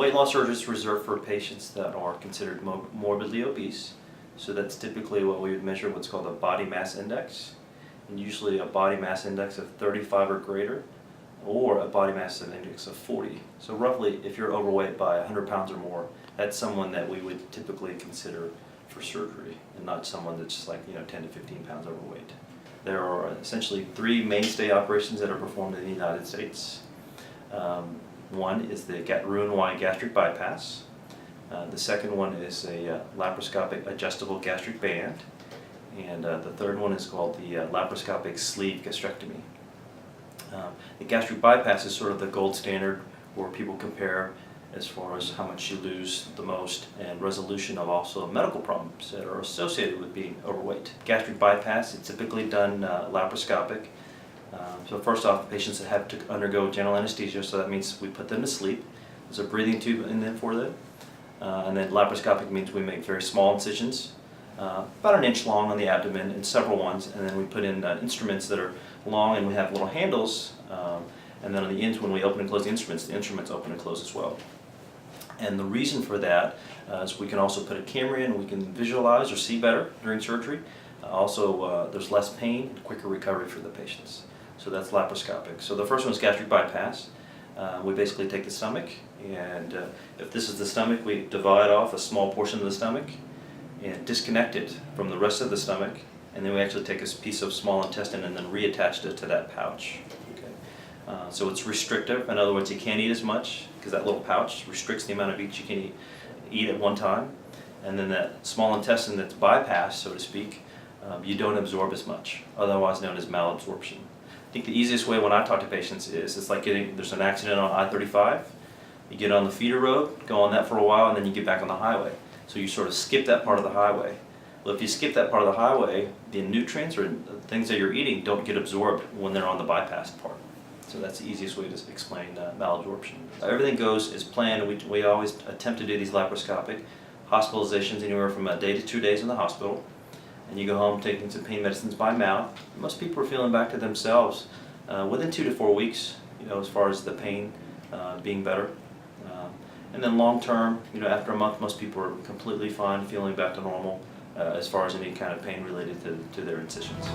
weight loss surgery is reserved for patients that are considered morbidly obese. So that's typically what we would measure, what's called a body mass index. And usually a body mass index of 35 or greater, or a body mass index of 40. So roughly, if you're overweight by 100 pounds or more, that's someone that we would typically consider for surgery, and not someone that's just like 10 to 15 pounds overweight. There are essentially 3 mainstay operations that are performed in the United States. One is the Roux-en-Y gastric bypass. The second one is a laparoscopic adjustable gastric band. And the third one is called the laparoscopic sleeve gastrectomy. The gastric bypass is sort of the gold standard where people compare as far as how much you lose the most and resolution of also medical problems that are associated with being overweight. Gastric bypass is typically done laparoscopic. So first off, patients that have to undergo general anesthesia, so that means we put them to sleep. There's a breathing tube in there for them. And then laparoscopic means we make very small incisions, about 1 inch long on the abdomen and several ones, and then we put in instruments that are long, and we have little handles, and then on the ends when we open and close the instruments open and close as well. And the reason for that is we can also put a camera in, we can visualize or see better during surgery. Also, there's less pain and quicker recovery for the patients. So that's laparoscopic. So the first one is gastric bypass. We basically take the stomach, and if this is the stomach, we divide off a small portion of the stomach and disconnect it from the rest of the stomach, and then we actually take a piece of small intestine and then reattach it to that pouch. Okay. So it's restrictive. In other words, you can't eat as much because that little pouch restricts the amount of each you can eat at one time. And then that small intestine that's bypassed, so to speak, you don't absorb as much, otherwise known as malabsorption. I think the easiest way when I talk to patients is it's like there's an accident on I-35. You get on the feeder road, go on that for a while, and then you get back on the highway. So you sort of skip that part of the highway. Well, if you skip that part of the highway, the nutrients or things that you're eating don't get absorbed when they're on the bypassed part. So that's the easiest way to explain malabsorption. Everything goes as planned. We always attempt to do these laparoscopic hospitalizations anywhere from a day to 2 days in the hospital. And you go home taking some pain medicines by mouth. Most people are feeling back to themselves within 2 to 4 weeks, as far as the pain being better. And then long term, after a month, most people are completely fine, feeling back to normal as far as any kind of pain related to their incisions.